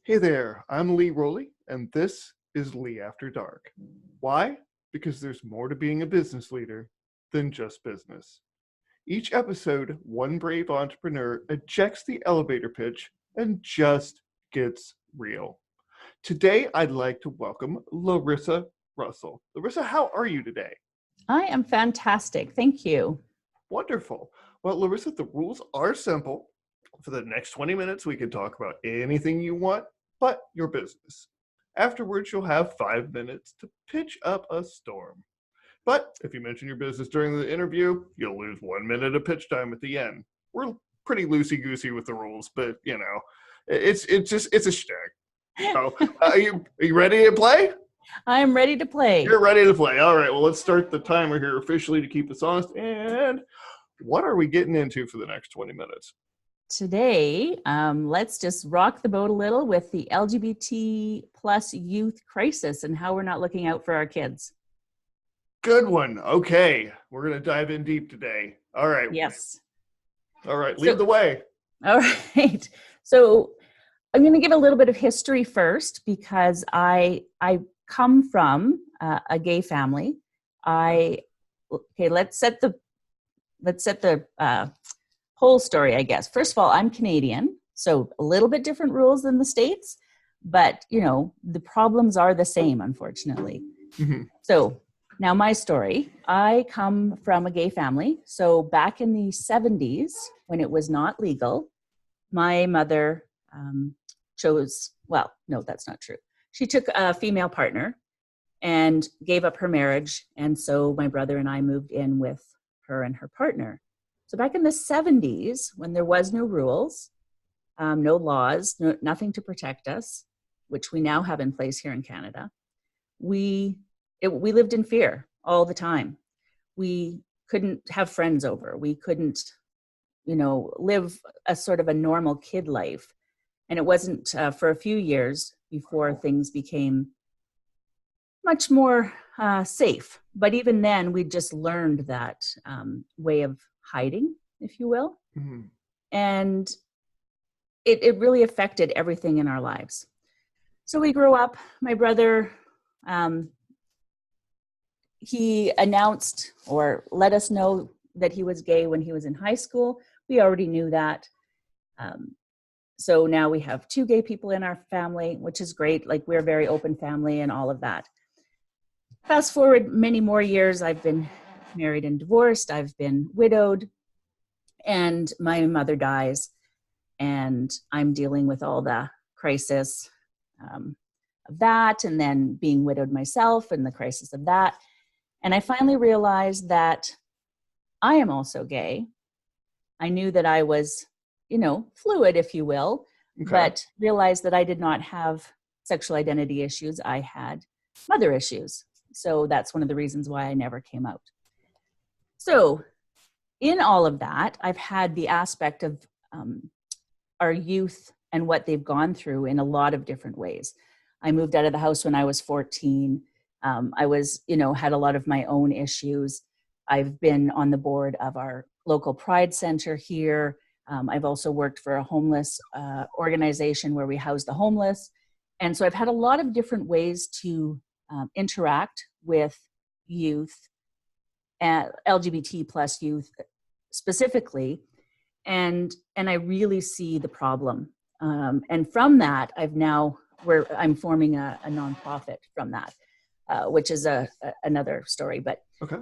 Hey there, I'm Lee Rowley, and this is Lee After Dark. Why? Because there's more to being a business leader than just business. Each episode, one brave entrepreneur ejects the elevator pitch and just gets real. Today, I'd like to welcome Larissa Russell. Larissa, how are you today? I am fantastic. Thank you. Wonderful. Well, Larissa, the rules are simple. For the next 20 minutes, we can talk about anything you want but your business. Afterwards, you'll have 5 minutes to pitch up a storm. But if you mention your business during the interview, you'll lose 1 minute of pitch time at the end. We're pretty loosey-goosey with the rules, but it's a shtick. So, are you ready to play? I'm ready to play. You're ready to play. All right, well, let's start the timer here officially to keep us honest. And what are we getting into for the next 20 minutes? Today, let's just rock the boat a little with the LGBT plus youth crisis and how we're not looking out for our kids. Good one. Okay, we're going to dive in deep today. All right. Yes. All right, lead the way. All right. So I'm going to give a little bit of history first because I come from a gay family. Let's set the whole story, I guess. First of all, I'm Canadian, so a little bit different rules than the States, but the problems are the same, unfortunately. Mm-hmm. So now my story, I come from a gay family. So back in the 70s, when it was not legal, my mother no, that's not true. She took a female partner and gave up her marriage. And so my brother and I moved in with her and her partner. So back in the 70s, when there was no rules, no laws, nothing to protect us, which we now have in place here in Canada, we lived in fear all the time. We couldn't have friends over. We couldn't, live a sort of a normal kid life. And it wasn't for a few years before things became much more safe. But even then, we just learned that way of hiding, if you will. Mm-hmm. And it really affected everything in our lives. So we grew up, my brother, he announced or let us know that he was gay when he was in high school. We already knew that. So now we have 2 gay people in our family, which is great. Like, we're a very open family and all of that. Fast forward many more years, I've been married and divorced. I've been widowed, and my mother dies, and I'm dealing with all the crisis of that, and then being widowed myself and the crisis of that. And I finally realized that I am also gay. I knew that I was, fluid, if you will, Okay. but realized that I did not have sexual identity issues. I had mother issues. So that's one of the reasons why I never came out. So in all of that, I've had the aspect of our youth and what they've gone through in a lot of different ways. I moved out of the house when I was 14. I was, had a lot of my own issues. I've been on the board of our local Pride Center here. I've also worked for a homeless organization where we house the homeless. And so I've had a lot of different ways to interact with youth, LGBT plus youth specifically, and I really see the problem. And from that, I'm forming a nonprofit from that, which is another story. But Okay.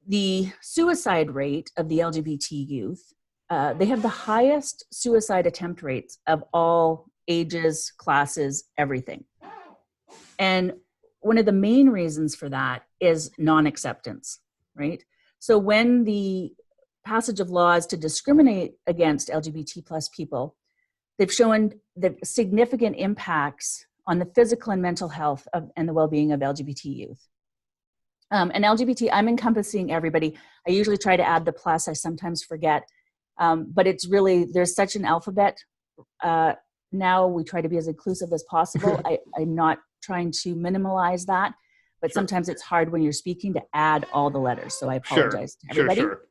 The suicide rate of the LGBT youth, they have the highest suicide attempt rates of all ages, classes, everything. And one of the main reasons for that is non-acceptance, right? So when the passage of laws to discriminate against LGBT plus people, they've shown the significant impacts on the physical and mental health and the well-being of LGBT youth. And LGBT, I'm encompassing everybody. I usually try to add the plus, I sometimes forget. But it's really, there's such an alphabet. Now we try to be as inclusive as possible. I'm not trying to minimalize that, but Sure. sometimes it's hard when you're speaking to add all the letters. So I apologize to everybody. Sure.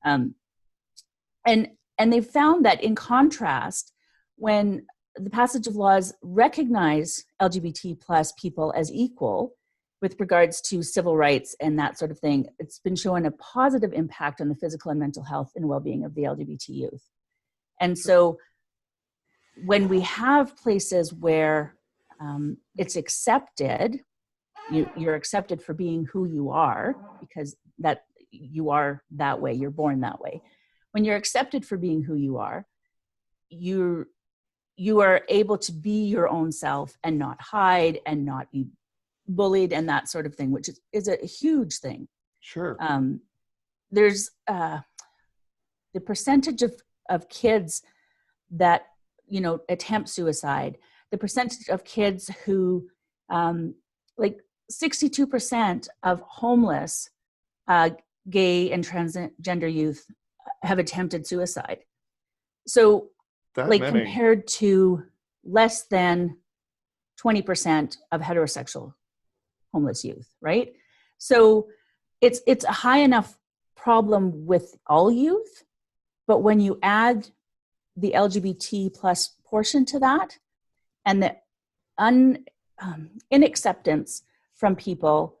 And they've found that in contrast, when the passage of laws recognize LGBT plus people as equal with regards to civil rights and that sort of thing. It's been showing a positive impact on the physical and mental health and well-being of the LGBT youth. And so when we have places where it's accepted, you're accepted for being who you are, because that you are that way, you're born that way. When you're accepted for being who you are, you are able to be your own self and not hide and not be bullied and that sort of thing, which is a huge thing. Sure. There's the percentage of kids that, attempt suicide, the percentage of kids who, like 62% of homeless gay and transgender youth have attempted suicide. So that like many. compared to less than 20% of heterosexual homeless youth, right? So it's a high enough problem with all youth, but when you add the LGBT plus portion to that and the inacceptance from people,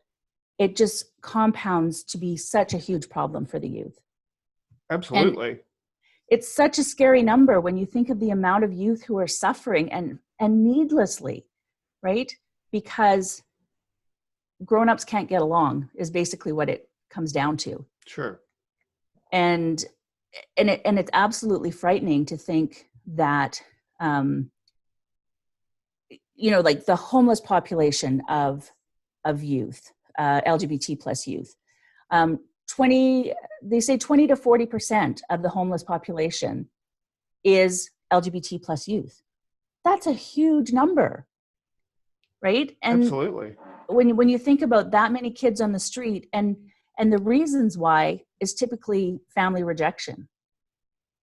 it just compounds to be such a huge problem for the youth. Absolutely. And it's such a scary number when you think of the amount of youth who are suffering and needlessly, right? Because grown-ups can't get along is basically what it comes down to. Sure. And it's absolutely frightening to think that, like the homeless population of youth, LGBT plus youth, they say 20 to 40% of the homeless population is LGBT plus youth. That's a huge number, right? And absolutely. When you think about that many kids on the street, and the reasons why is typically family rejection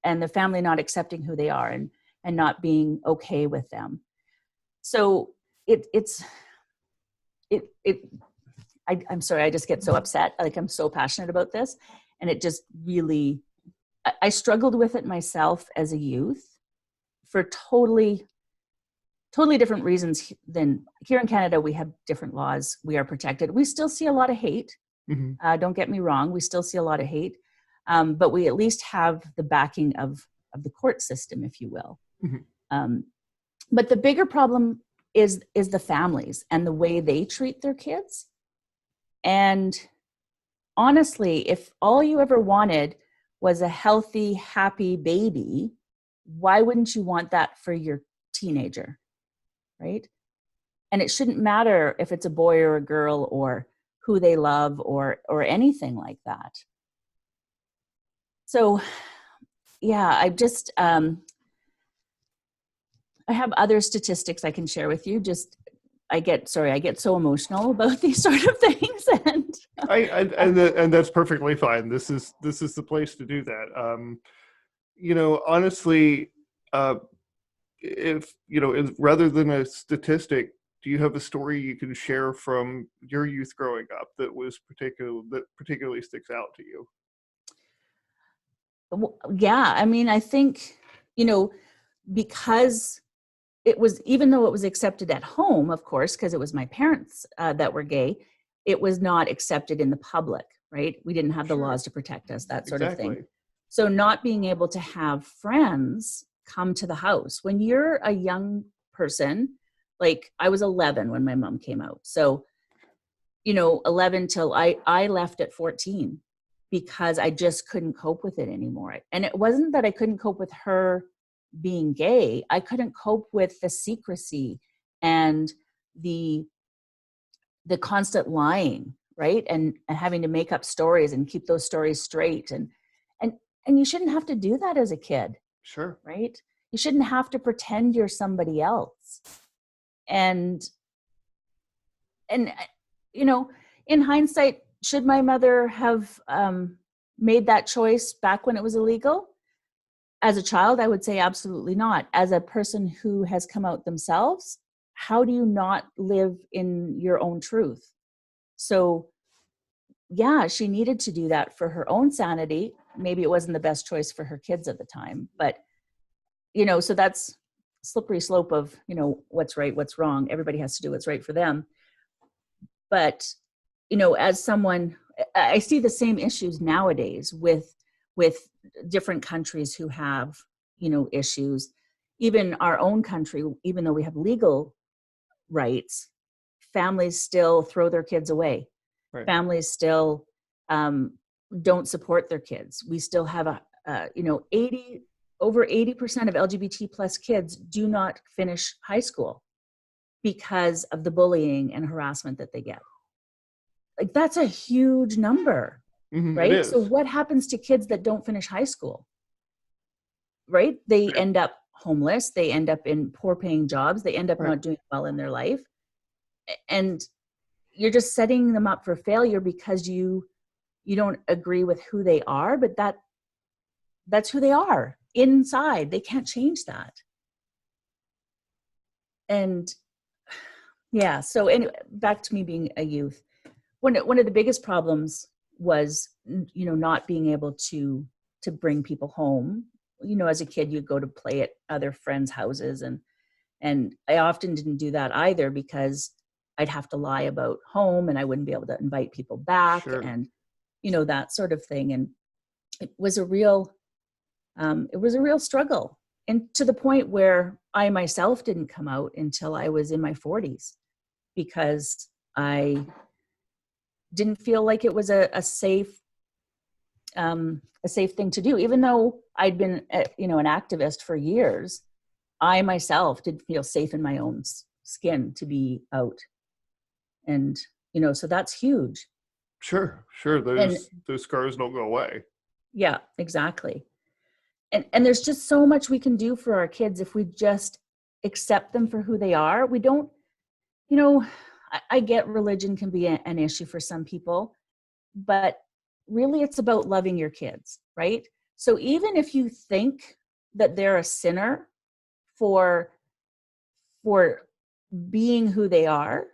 and the family not accepting who they are and not being okay with them. So I'm sorry, I just get so upset. Like, I'm so passionate about this, and it just really, I struggled with it myself as a youth for totally different reasons than here in Canada. We have different laws. We are protected. We still see a lot of hate. Mm-hmm. Don't get me wrong. We still see a lot of hate, but we at least have the backing of the court system, if you will. Mm-hmm. But the bigger problem is the families and the way they treat their kids. And honestly, if all you ever wanted was a healthy, happy baby, why wouldn't you want that for your teenager, right? And it shouldn't matter if it's a boy or a girl or who they love or anything like that. So, yeah, I just, I have other statistics I can share with you. I get so emotional about these sort of things, and that's perfectly fine. This is the place to do that. Honestly, if rather than a statistic, do you have a story you can share from your youth growing up that particularly sticks out to you? Yeah, I mean, I think because it was, even though it was accepted at home, of course, because it was my parents that were gay, it was not accepted in the public, right? We didn't have the laws to protect us, that sort of thing. So not being able to have friends come to the house when you're a young person, like I was 11 when my mom came out. So, 11 till I left at 14 because I just couldn't cope with it anymore. And it wasn't that I couldn't cope with her being gay. I couldn't cope with the secrecy and the constant lying, right? And having to make up stories and keep those stories straight. And you shouldn't have to do that as a kid. Sure. Right? You shouldn't have to pretend you're somebody else. And in hindsight, should my mother have made that choice back when it was illegal? As a child, I would say absolutely not. As a person who has come out themselves, how do you not live in your own truth? So, yeah, she needed to do that for her own sanity. Maybe it wasn't the best choice for her kids at the time, but, so that's slippery slope of, what's right, what's wrong. Everybody has to do what's right for them. But, as someone, I see the same issues nowadays with different countries who have, issues. Even our own country, even though we have legal rights, families still throw their kids away. Right. Families still don't support their kids. We still have over 80% of LGBT plus kids do not finish high school because of the bullying and harassment that they get. Like, that's a huge number, right? It is. So what happens to kids that don't finish high school, right? They end up homeless. They end up in poor paying jobs. They end up not doing well in their life. And you're just setting them up for failure because you don't agree with who they are, but that's who they are inside. They can't change that. And yeah, so anyway, back to me being a youth. One of the biggest problems was, not being able to bring people home. As a kid, you'd go to play at other friends' houses, and I often didn't do that either because I'd have to lie about home and I wouldn't be able to invite people back. Sure. And, that sort of thing. And it was a real struggle. And to the point where I myself didn't come out until I was in my 40s because I didn't feel like it was a safe thing to do. Even though I'd been, an activist for years, I myself didn't feel safe in my own skin to be out. And, so that's huge. Sure. Those scars don't go away. Yeah, exactly. And there's just so much we can do for our kids if we just accept them for who they are. We don't, I get religion can be an issue for some people, but really it's about loving your kids, right? So even if you think that they're a sinner for being who they are,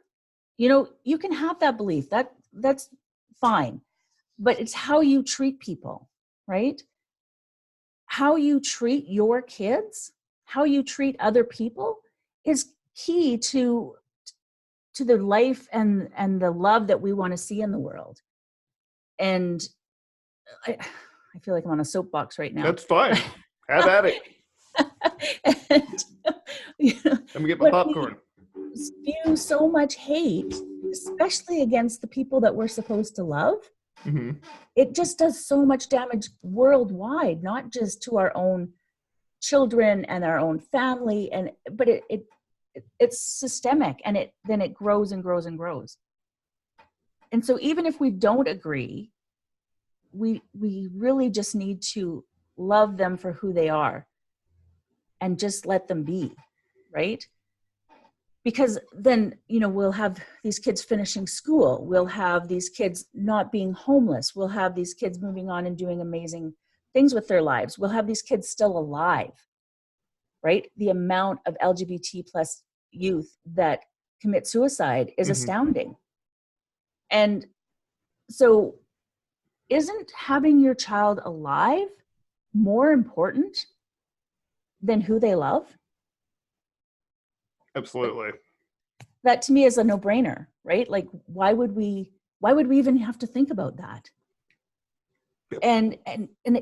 you can have that belief. That's fine. But it's how you treat people, right? How you treat your kids, how you treat other people is key to the life and the love that we want to see in the world. And I feel like I'm on a soapbox right now. That's fine. Have at it. And, let me get my popcorn. Spew so much hate, especially against the people that we're supposed to love. Mm-hmm. It just does so much damage worldwide, not just to our own children and our own family, but it's systemic, and then it grows and grows and grows. And so even if we don't agree, we really just need to love them for who they are and just let them be, right? Because then, we'll have these kids finishing school. We'll have these kids not being homeless. We'll have these kids moving on and doing amazing things with their lives. We'll have these kids still alive, right? The amount of LGBT plus youth that commit suicide is astounding. And so isn't having your child alive more important than who they love? Absolutely. That to me is a no-brainer, right? Like, why would we even have to think about that? Yep. And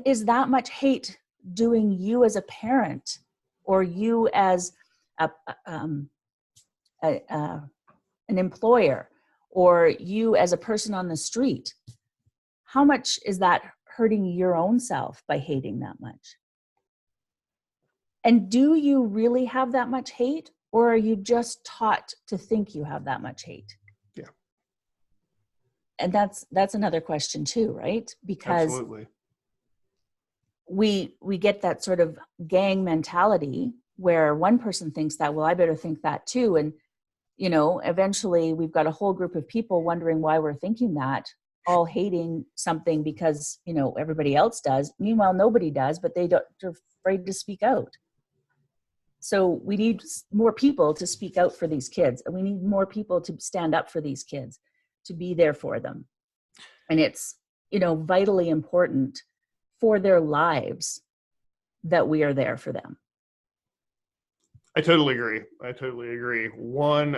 is that much hate doing you as a parent or you as an employer or you as a person on the street? How much is that hurting your own self by hating that much? And do you really have that much hate? Or are you just taught to think you have that much hate? Yeah. And that's another question too, right? Because absolutely. We get that sort of gang mentality where one person thinks that, well, I better think that too. And, eventually we've got a whole group of people wondering why we're thinking that, all hating something because, everybody else does. Meanwhile, nobody does, but they're afraid to speak out. So we need more people to speak out for these kids, and we need more people to stand up for these kids, to be there for them. And it's, vitally important for their lives that we are there for them. I totally agree. I totally agree. One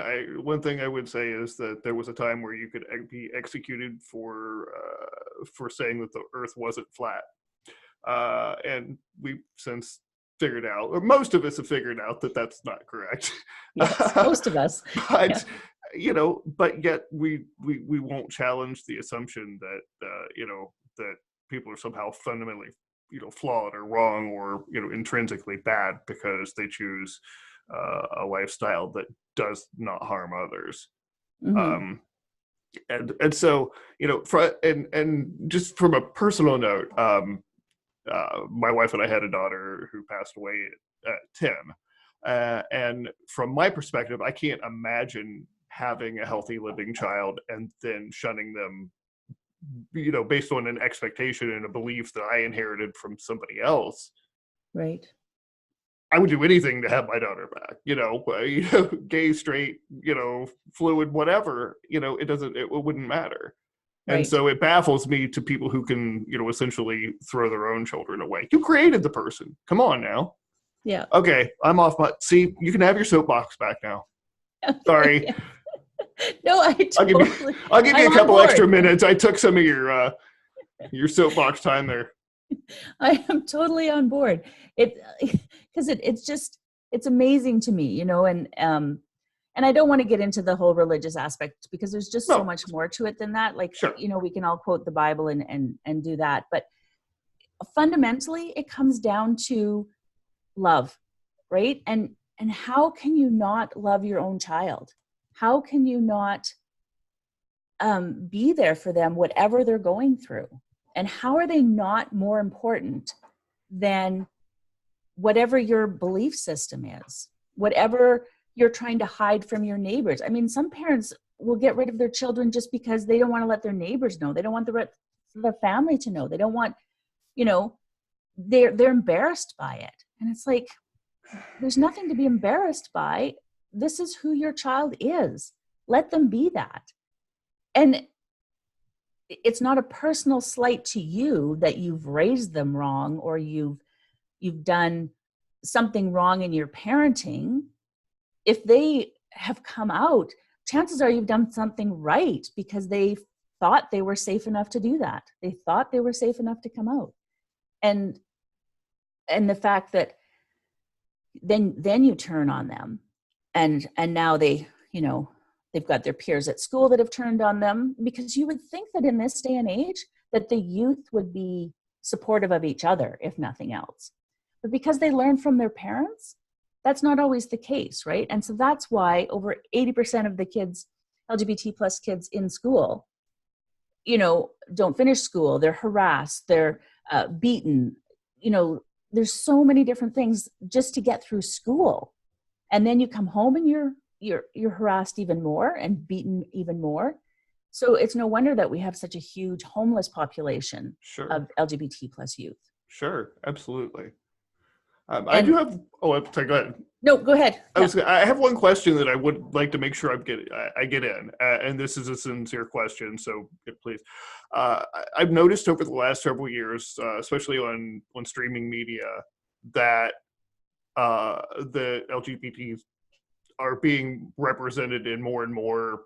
thing I would say is that there was a time where you could be executed for saying that the Earth wasn't flat, and we've since figured out, or most of us have figured out, that that's not correct. Yes, most of us. But but yet we won't challenge the assumption that that people are somehow fundamentally flawed or wrong or intrinsically bad because they choose a lifestyle that does not harm others. Mm-hmm. And so and just from a personal note, my wife and I had a daughter who passed away at 10, and from my perspective, I can't imagine having a healthy living child and then shunning them, based on an expectation and a belief that I inherited from somebody else. Right. I would do anything to have my daughter back, gay, straight, fluid, whatever, it wouldn't matter. Right. And so it baffles me to people who can, essentially throw their own children away. You created the person. Come on now. Yeah. Okay, I'm off see, you can have your soapbox back now. Okay. Sorry. Yeah. No, I'll give you a couple extra minutes. I took some of your soapbox time there. I am totally on board. Because it's amazing to me, and I don't want to get into the whole religious aspect because there's just so much more to it than that. Like, sure. We can all quote the Bible and do that, but fundamentally it comes down to love, right? And how can you not love your own child? How can you not be there for them, whatever they're going through? And how are they not more important than whatever your belief system is, whatever you're trying to hide from your neighbors? I mean, some parents will get rid of their children just because they don't want to let their neighbors know. They don't want the family to know. They don't want, they're embarrassed by it. And it's like, there's nothing to be embarrassed by. This is who your child is. Let them be that. And it's not a personal slight to you that you've raised them wrong or you've done something wrong in your parenting. If they have come out, chances are you've done something right because they thought they were safe enough to do that. They thought they were safe enough to come out. And the fact that then you turn on them and now they've got their peers at school that have turned on them, because you would think that in this day and age that the youth would be supportive of each other, if nothing else. But because they learn from their parents, that's not always the case, right? And so that's why over 80% of the kids, LGBT plus kids in school, don't finish school. They're harassed, they're beaten. There's so many different things just to get through school. And then you come home and you're harassed even more and beaten even more. So it's no wonder that we have such a huge homeless population of LGBT plus youth. Sure, absolutely. I do have. Oh, sorry. Go ahead. No, go ahead. I have one question that I would like to make sure I get in, and this is a sincere question. So please, I've noticed over the last several years, especially on streaming media, that the LGBTs are being represented in more and more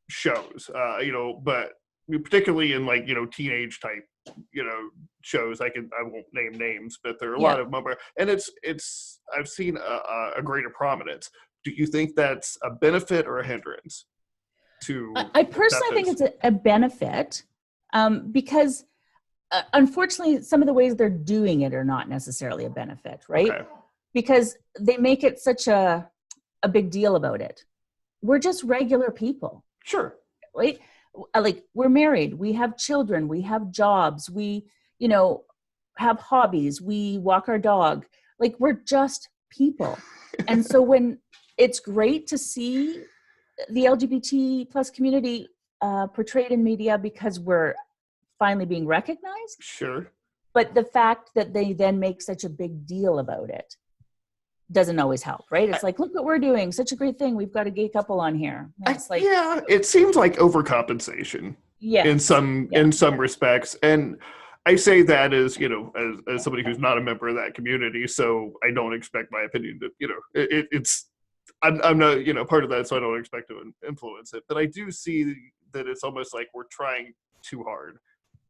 shows. But particularly in teenage type shows. I won't name names, but there are a lot of them, and I've seen a greater prominence. Do you think that's a benefit or a hindrance to? I personally think it's a benefit, because unfortunately some of the ways they're doing it are not necessarily a benefit, right? Okay. Because they make it such a big deal about it. We're just regular people. Sure. Right? Like, we're married, we have children, we have jobs, we, have hobbies, we walk our dog. Like, we're just people. And so when it's great to see the LGBT plus community portrayed in media because we're finally being recognized. Sure. But the fact that they then make such a big deal about it doesn't always help, right? It's like, look what we're doing, such a great thing. We've got a gay couple on here. It's like, yeah, it seems like overcompensation. Yeah. In some respects. And I say that as, as somebody who's not a member of that community, so I don't expect my opinion to, it's I'm not, part of that, so I don't expect to influence it. But I do see that it's almost like we're trying too hard.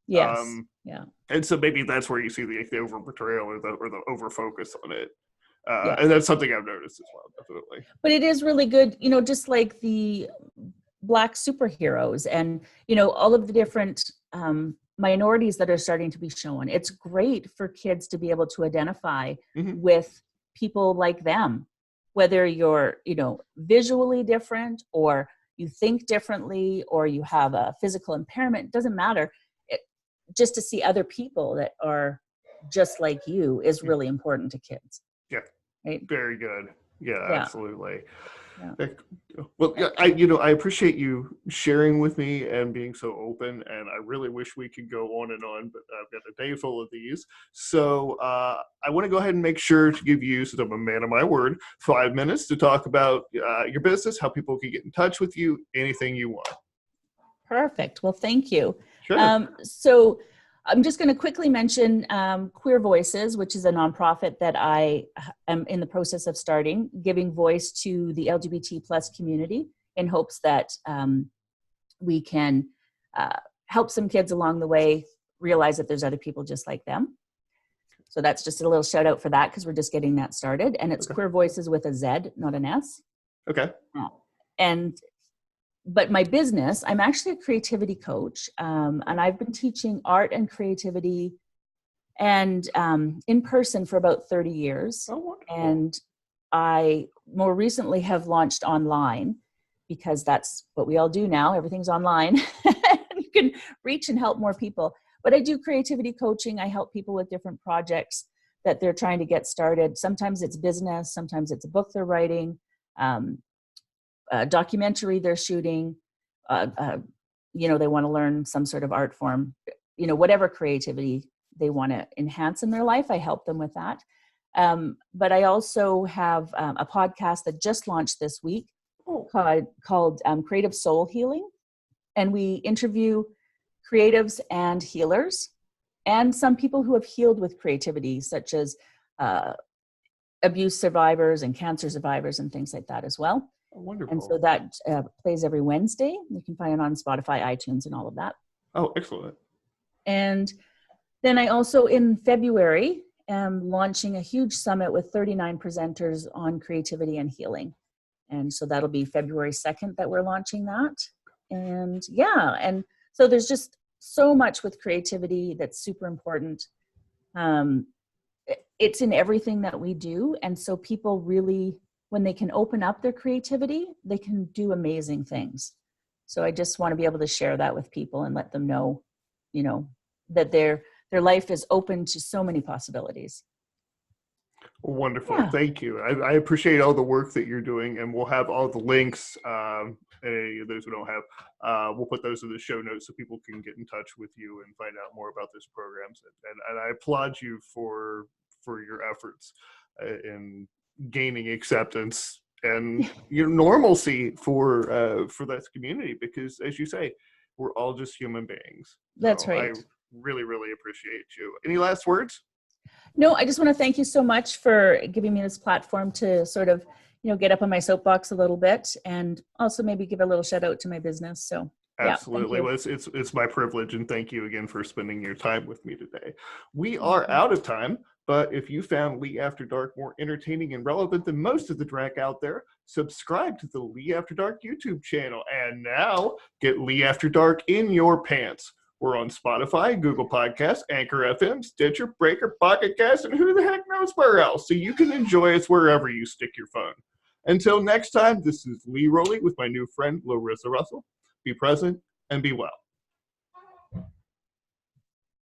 Yes. Yeah. And so maybe that's where you see the over portrayal or the over focus on it. Yeah. And that's something I've noticed as well, definitely. But it is really good, just like the Black superheroes and, all of the different minorities that are starting to be shown. It's great for kids to be able to identify with people like them, whether you're, visually different or you think differently or you have a physical impairment, it doesn't matter. Just to see other people that are just like you is really important to kids. Yeah. Right? Very good. Yeah, absolutely. Yeah. Well, I appreciate you sharing with me and being so open, and I really wish we could go on and on, but I've got a day full of these. So I want to go ahead and make sure to give you, since I'm a man of my word, 5 minutes to talk about your business, how people can get in touch with you, anything you want. Perfect. Well, thank you. Sure. So I'm just going to quickly mention Queer Voices, which is a nonprofit that I am in the process of starting, giving voice to the LGBT plus community in hopes that we can help some kids along the way realize that there's other people just like them. So that's just a little shout out for that because we're just getting that started. And it's Queer Voices with a Z, not an S. Okay. But my business, I'm actually a creativity coach, and I've been teaching art and creativity and in person for about 30 years. Oh, wonderful. And I more recently have launched online because that's what we all do now. Everything's online. You can reach and help more people. But I do creativity coaching. I help people with different projects that they're trying to get started. Sometimes it's business. Sometimes it's a book they're writing. Documentary they're shooting, they want to learn some sort of art form, whatever creativity they want to enhance in their life, I help them with that. But I also have a podcast that just launched this week called Creative Soul Healing. And we interview creatives and healers and some people who have healed with creativity, such as abuse survivors and cancer survivors and things like that as well. Oh, wonderful. And so that plays every Wednesday. You can find it on Spotify, iTunes, and all of that. Oh, excellent. And then I also, in February, am launching a huge summit with 39 presenters on creativity and healing. And so that'll be February 2nd that we're launching that. And and so there's just so much with creativity that's super important. It's in everything that we do. And so people really, when they can open up their creativity, they can do amazing things. So I just want to be able to share that with people and let them know, that their life is open to so many possibilities. Wonderful. Yeah. Thank you. I appreciate all the work that you're doing, and we'll have all the links. Those who don't have, we'll put those in the show notes so people can get in touch with you and find out more about this program. And I applaud you for your efforts in gaining acceptance and normalcy for this community, because as you say, we're all just human beings. That's right. I really, really appreciate you. Any last words? No, I just want to thank you so much for giving me this platform to sort of, get up on my soapbox a little bit, and also maybe give a little shout out to my business. So absolutely. Well, it's my privilege, and thank you again for spending your time with me today. We are out of time, but if you found Lee After Dark more entertaining and relevant than most of the drag out there, subscribe to the Lee After Dark YouTube channel, and now get Lee After Dark in your pants. We're on Spotify, Google Podcasts, Anchor FM, Stitcher, Breaker, Pocket Cast, and who the heck knows where else, so you can enjoy us wherever you stick your phone. Until next time, this is Lee Rowley with my new friend, Larissa Russell. Be present and be well.